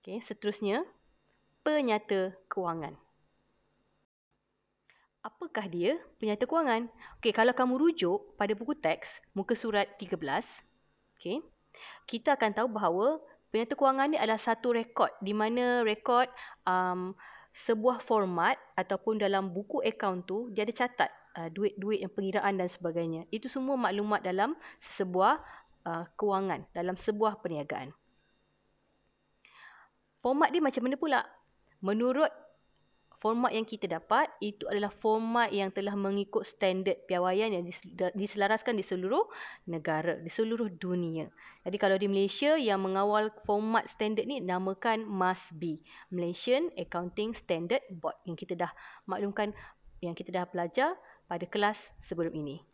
Okey, seterusnya, penyata kewangan. Apakah dia penyata kewangan? Okey, kalau kamu rujuk pada buku teks, muka surat 13, okey, kita akan tahu bahawa penyata kewangan ni adalah satu rekod di mana rekod sebuah format ataupun dalam buku akaun tu dia ada catat duit-duit yang pengiraan dan sebagainya. Itu semua maklumat dalam sebuah kewangan, dalam sebuah perniagaan. Format dia macam mana pula? Menurut format yang kita dapat, itu adalah format yang telah mengikut standard piawaian yang diselaraskan di seluruh negara, di seluruh dunia. Jadi kalau di Malaysia, yang mengawal format standard ni namakan MASB, Malaysian Accounting Standard Board, yang kita dah maklumkan, yang kita dah belajar pada kelas sebelum ini.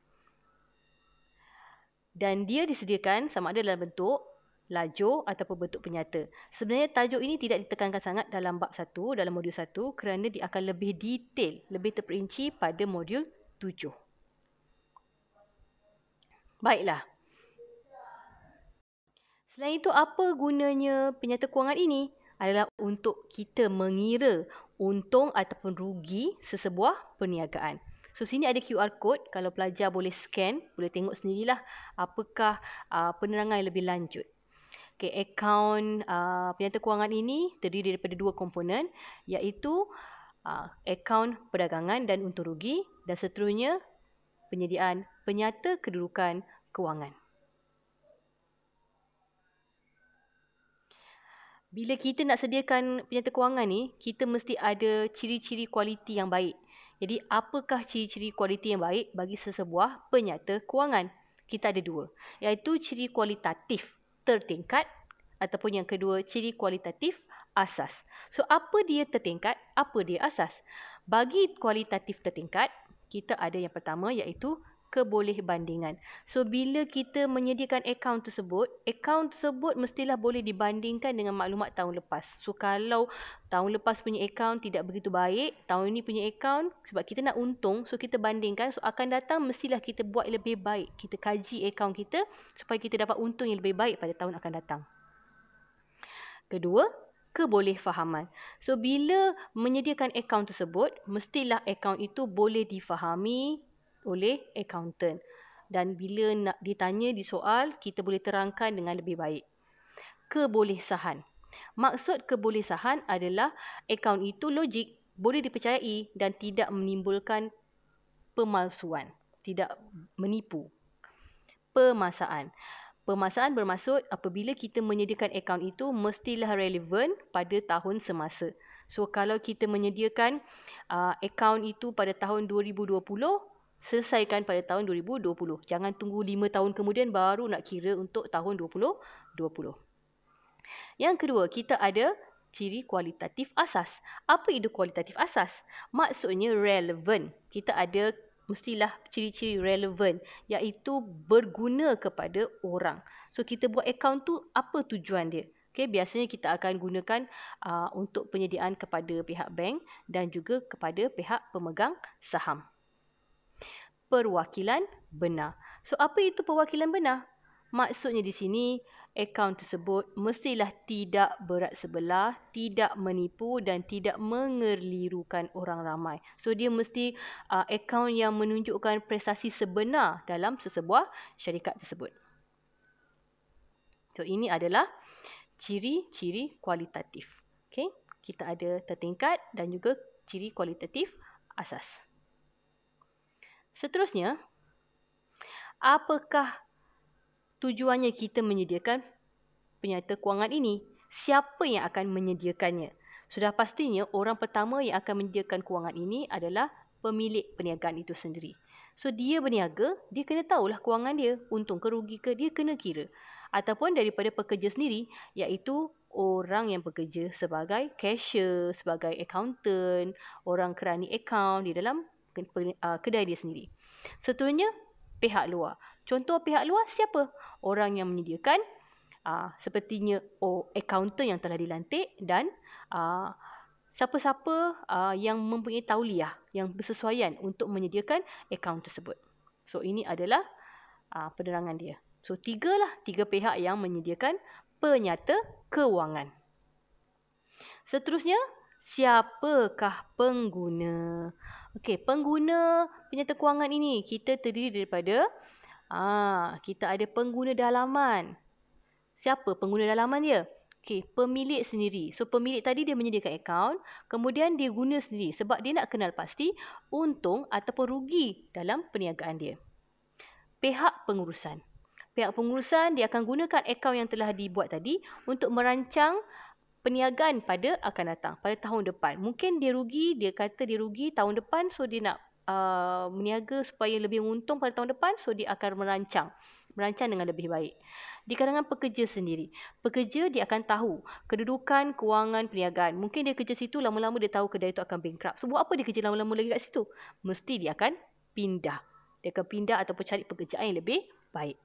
Dan dia disediakan sama ada dalam bentuk lajur ataupun bentuk penyata. Sebenarnya tajuk ini tidak ditekankan sangat dalam bab 1, dalam modul 1 kerana dia akan lebih detail, lebih terperinci pada modul 7. Baiklah. Selain itu, apa gunanya penyata kewangan ini? Adalah untuk kita mengira untung ataupun rugi sesebuah perniagaan. So, sini ada QR code. Kalau pelajar boleh scan, boleh tengok sendirilah apakah penerangan yang lebih lanjut. Okay, akaun penyata kewangan ini terdiri daripada dua komponen, iaitu akaun perdagangan dan untung rugi, dan seterusnya penyediaan penyata kedudukan kewangan. Bila kita nak sediakan penyata kewangan ni, kita mesti ada ciri-ciri kualiti yang baik. Jadi, apakah ciri-ciri kualiti yang baik bagi sesebuah penyata kewangan? Kita ada dua, iaitu ciri kualitatif tertingkat ataupun yang kedua, ciri kualitatif asas. So, apa dia tertingkat? Apa dia asas? Bagi kualitatif tertingkat, kita ada yang pertama iaitu kebolehbandingan. So, bila kita menyediakan akaun tersebut mestilah boleh dibandingkan dengan maklumat tahun lepas. So, kalau tahun lepas punya akaun tidak begitu baik, tahun ini punya akaun, sebab kita nak untung, so kita bandingkan, so akan datang mestilah kita buat lebih baik. Kita kaji akaun kita supaya kita dapat untung yang lebih baik pada tahun akan datang. Kedua, kebolehfahaman. So, bila menyediakan akaun tersebut, mestilah akaun itu boleh difahami oleh accountant. Dan bila nak ditanya di soal, kita boleh terangkan dengan lebih baik. Kebolehsahan. Maksud kebolehsahan adalah akaun itu logik, boleh dipercayai dan tidak menimbulkan pemalsuan, tidak menipu. Pemasaan. Pemasaan bermaksud apabila kita menyediakan akaun itu mestilah relevan pada tahun semasa. So, kalau kita menyediakan akaun itu pada tahun 2020, selesaikan pada tahun 2020. Jangan tunggu 5 tahun kemudian baru nak kira untuk tahun 2020. Yang kedua, kita ada ciri kualitatif asas. Apa itu kualitatif asas? Maksudnya relevan. Kita ada mestilah ciri-ciri relevan, iaitu berguna kepada orang. So, kita buat akaun tu apa tujuan dia? Okay, biasanya kita akan gunakan untuk penyediaan kepada pihak bank dan juga kepada pihak pemegang saham. Perwakilan benar. So, apa itu perwakilan benar? Maksudnya di sini, akaun tersebut mestilah tidak berat sebelah, tidak menipu dan tidak mengelirukan orang ramai. So, dia mesti akaun yang menunjukkan prestasi sebenar dalam sesebuah syarikat tersebut. So, ini adalah ciri-ciri kualitatif. Okay? Kita ada tertingkat dan juga ciri kualitatif asas. Seterusnya, apakah tujuannya kita menyediakan penyata kewangan ini? Siapa yang akan menyediakannya? Sudah pastinya orang pertama yang akan menyediakan kewangan ini adalah pemilik perniagaan itu sendiri. So, dia berniaga, dia kena tahulah kewangan dia, untung ke rugi ke, dia kena kira. Ataupun daripada pekerja sendiri, iaitu orang yang bekerja sebagai cashier, sebagai accountant, orang kerani akaun di dalam kedai dia sendiri. Seterusnya, pihak luar. Contoh pihak luar siapa? Orang yang menyediakan sepertinya accountant yang telah dilantik dan siapa-siapa yang mempunyai tauliah yang bersesuaian untuk menyediakan akaun tersebut. So, ini adalah penerangan dia. So, tiga pihak yang menyediakan penyata kewangan. Seterusnya, siapakah pengguna? Okey, pengguna penyata kewangan ini kita terdiri daripada kita ada pengguna dalaman. Siapa pengguna dalaman dia? Okey, pemilik sendiri. So, pemilik tadi dia menyediakan akaun, kemudian dia guna sendiri sebab dia nak kenal pasti untung ataupun rugi dalam perniagaan dia. Pihak pengurusan. Pihak pengurusan dia akan gunakan akaun yang telah dibuat tadi untuk merancang perniagaan pada akan datang, pada tahun depan. Mungkin dia rugi, dia kata dia rugi tahun depan, so dia nak meniaga supaya lebih untung pada tahun depan, so dia akan merancang dengan lebih baik. Di kalangan pekerja sendiri, pekerja dia akan tahu kedudukan kewangan perniagaan. Mungkin dia kerja situ, lama-lama dia tahu kedai itu akan bankrupt. So, buat apa dia kerja lama-lama lagi kat situ? Mesti dia akan pindah. Dia akan pindah ataupun cari pekerjaan yang lebih baik.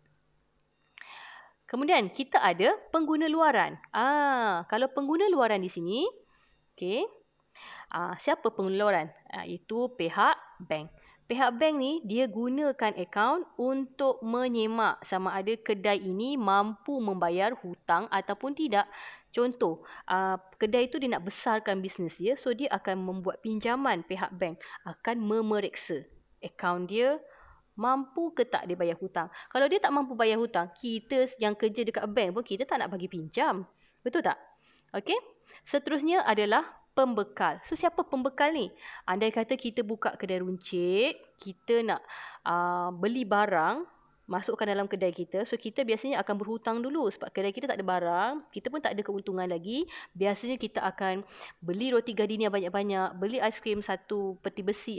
Kemudian kita ada pengguna luaran. Kalau pengguna luaran di sini, okey. Siapa pengguna luaran? Itu pihak bank. Pihak bank ni dia gunakan akaun untuk menyemak sama ada kedai ini mampu membayar hutang ataupun tidak. Contoh, kedai itu dia nak besarkan bisnes dia, so dia akan membuat pinjaman. Pihak bank akan memeriksa akaun dia mampu ke tak dia bayar hutang. Kalau dia tak mampu bayar hutang, kita yang kerja dekat bank pun kita tak nak bagi pinjam. Betul tak? Okey. Seterusnya adalah pembekal. So, siapa pembekal ni? Andai kata kita buka kedai runcit, kita nak beli barang, masukkan dalam kedai kita. So, kita biasanya akan berhutang dulu sebab kedai kita tak ada barang. Kita pun tak ada keuntungan lagi. Biasanya kita akan beli roti gardenia banyak-banyak, beli aiskrim satu peti besi,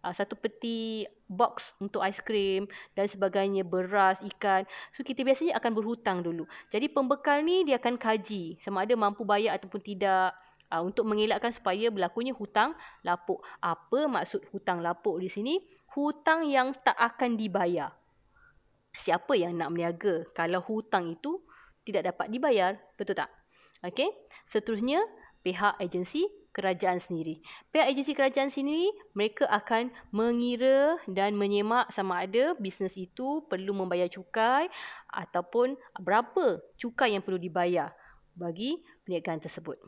satu peti box untuk aiskrim dan sebagainya, beras, ikan. So, kita biasanya akan berhutang dulu. Jadi, pembekal ni dia akan kaji sama ada mampu bayar ataupun tidak. Untuk mengelakkan supaya berlakunya hutang lapuk. Apa maksud hutang lapuk di sini? Hutang yang tak akan dibayar. Siapa yang nak berniaga kalau hutang itu tidak dapat dibayar? Betul tak? Okey. Seterusnya, pihak agensi kerajaan sendiri. Pihak agensi kerajaan sendiri, mereka akan mengira dan menyemak sama ada bisnes itu perlu membayar cukai ataupun berapa cukai yang perlu dibayar bagi perniagaan tersebut.